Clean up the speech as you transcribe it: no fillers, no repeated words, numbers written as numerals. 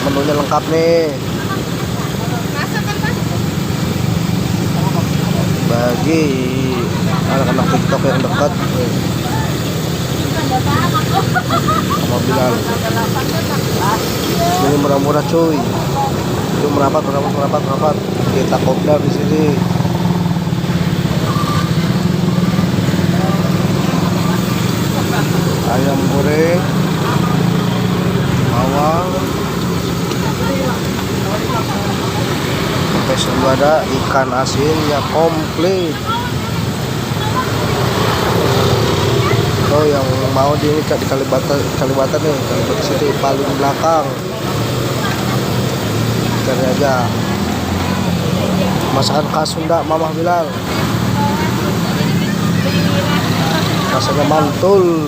Menunya lengkap nih. Bagi anak-anak TikTok yang dekat sama Bilal. Ini murah-murah cuy. Itu merapat. Kita kopdar di sini. Ayam goreng, bawang, sampai selalu ada ikan asinnya komplit. Oh, yang mau di Kalibata nih, Kalibata City paling belakang. Cari aja masakan khas Sunda Mamah Bilal. Rasanya mantul.